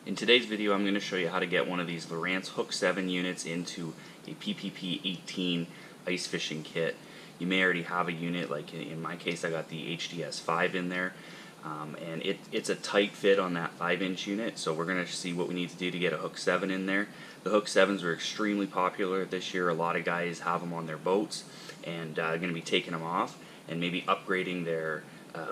In today's video, I'm going to show you how to get one of these Lowrance Hook 7 units into a PPP18 ice fishing kit. You may already have a unit, like in my case I got the HDS 5 in there, and it's a tight fit on that 5-inch unit, so we're going to see what we need to do to get a Hook 7 in there. The Hook 7s are extremely popular this year. A lot of guys have them on their boats and going to be taking them off and maybe upgrading their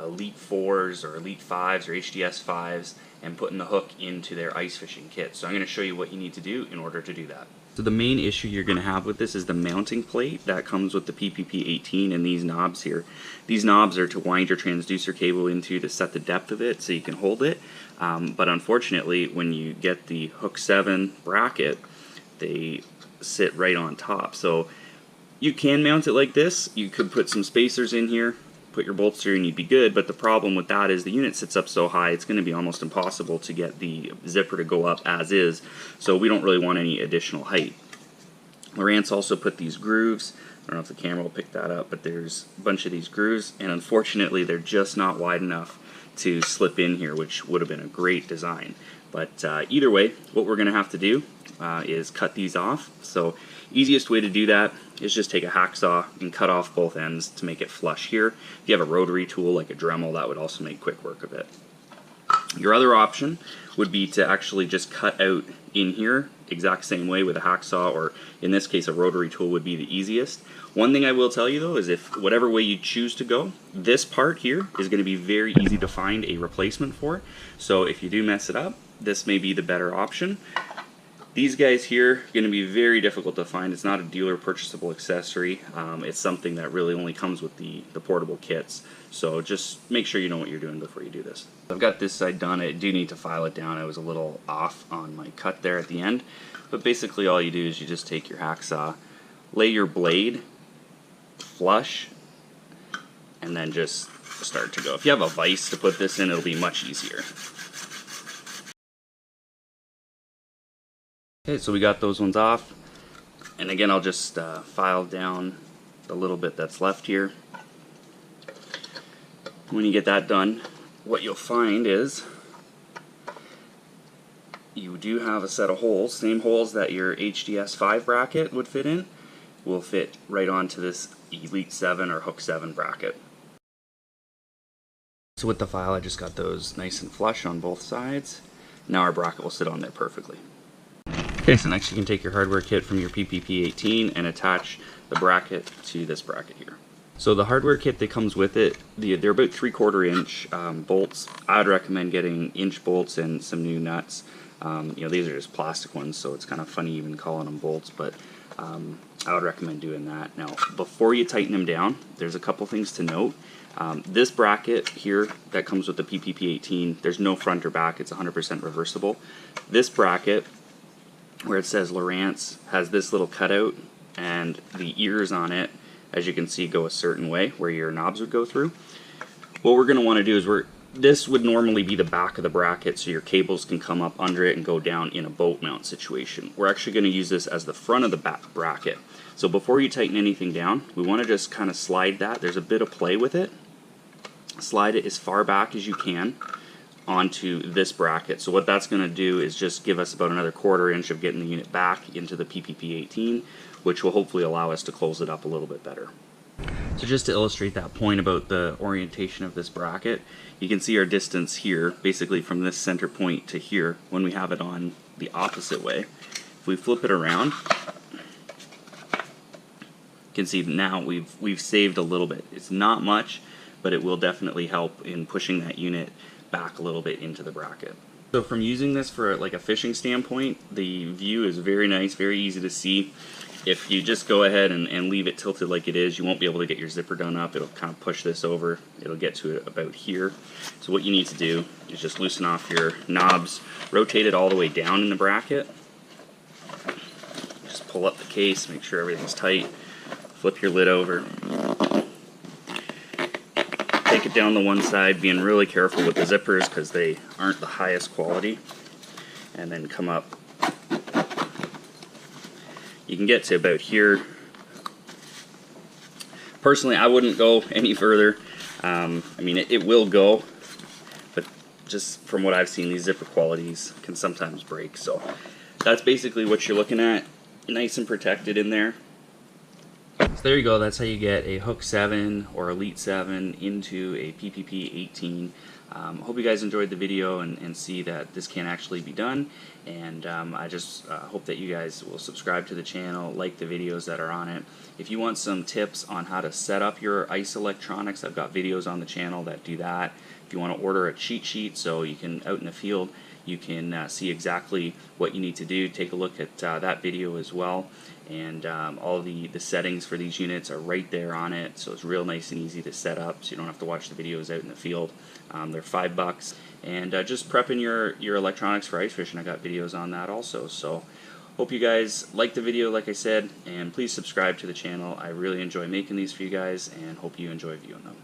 Elite 4s or Elite 5s or HDS 5s and putting the hook into their ice fishing kit. So I'm going to show you what you need to do in order to do that. So the main issue you're going to have with this is the mounting plate that comes with the PPP18 and these knobs here. These knobs are to wind your transducer cable into to set the depth of it so you can hold it. But unfortunately, when you get the Hook 7 bracket, they sit right on top. So you can mount it like this. You could put some spacers in here, put your bolts through, and you'd be good. But the problem with that is the unit sits up so high, it's going to be almost impossible to get the zipper to go up as is. So we don't really want any additional height. Lowrance also put these grooves. I don't know if the camera will pick that up, but there's a bunch of these grooves, and unfortunately they're just not wide enough to slip in here, which would have been a great design. But either way, what we're going to have to do is cut these off. So easiest way to do that is just take a hacksaw and cut off both ends to make it flush here. If you have a rotary tool like a Dremel, that would also make quick work of it. Your other option would be to actually just cut out in here exact same way with a hacksaw, or in this case a rotary tool would be the easiest. One thing I will tell you though is if whatever way you choose to go, this part here is going to be very easy to find a replacement for. So if you do mess it up, this may be the better option. These guys here are going to be very difficult to find. It's not a dealer purchasable accessory. It's something that really only comes with the portable kits. So just make sure you know what you're doing before you do this. I've got this side done. I do need to file it down. I was a little off on my cut there at the end. But basically all you do is you just take your hacksaw, lay your blade flush, and then just start to go. If you have a vise to put this in, it'll be much easier. Okay, so we got those ones off, and again I'll just file down the little bit that's left here. When you get that done, what you'll find is you do have a set of holes, same holes that your HDS 5 bracket would fit in, will fit right onto this Elite 7 or Hook 7 bracket. So with the file I just got those nice and flush on both sides. Now our bracket will sit on there perfectly. Okay, so next you can take your hardware kit from your PPP18 and attach the bracket to this bracket here. So the hardware kit that comes with it, they're about 3/4 inch bolts. I would recommend getting inch bolts and some new nuts. You know, these are just plastic ones, so it's kind of funny even calling them bolts, but I would recommend doing that. Now, before you tighten them down, there's a couple things to note. This bracket here that comes with the PPP18, there's no front or back, it's 100% reversible. This bracket, where it says Lowrance, has this little cutout, and the ears on it, as you can see, go a certain way where your knobs would go through. What we're going to want to do is this would normally be the back of the bracket so your cables can come up under it and go down in a boat mount situation. We're actually going to use this as the front of the back bracket. So before you tighten anything down, we want to just kind of slide that. There's a bit of play with it. Slide it as far back as you can onto this bracket. So what that's going to do is just give us about another 1/4 inch of getting the unit back into the PPP18, which will hopefully allow us to close it up a little bit better. So just to illustrate that point about the orientation of this bracket, you can see our distance here, basically from this center point to here, when we have it on the opposite way. If we flip it around, you can see now we've saved a little bit. It's not much, but it will definitely help in pushing that unit back a little bit into the bracket. So from using this for like a fishing standpoint, the view is very nice, very easy to see. If you just go ahead and leave it tilted like it is, you won't be able to get your zipper done up. It'll kind of push this over. It'll get to it about here. So what you need to do is just loosen off your knobs, rotate it all the way down in the bracket. Just pull up the case, make sure everything's tight. Flip your lid over. Take it down the one side, being really careful with the zippers because they aren't the highest quality. And then come up. You can get to about here. Personally, I wouldn't go any further. I mean, it will go, but just from what I've seen, these zipper qualities can sometimes break. So that's basically what you're looking at, nice and protected in there. So there you go, that's how you get a Hook 7 or Elite 7 into a PPP18. Hope you guys enjoyed the video and see that this can actually be done, and I just hope that you guys will subscribe to the channel, like the videos that are on it. If you want some tips on how to set up your ice electronics, I've got videos on the channel that do that. If you want to order a cheat sheet so you can, out in the field, you can see exactly what you need to do, take a look at that video as well. And all the settings for these units are right there on it, so it's real nice and easy to set up, so you don't have to watch the videos out in the field. They're $5, and just prepping your electronics for ice fishing, I got videos on that also. So hope you guys liked the video, like I said, and please subscribe to the channel. I really enjoy making these for you guys, and hope you enjoy viewing them.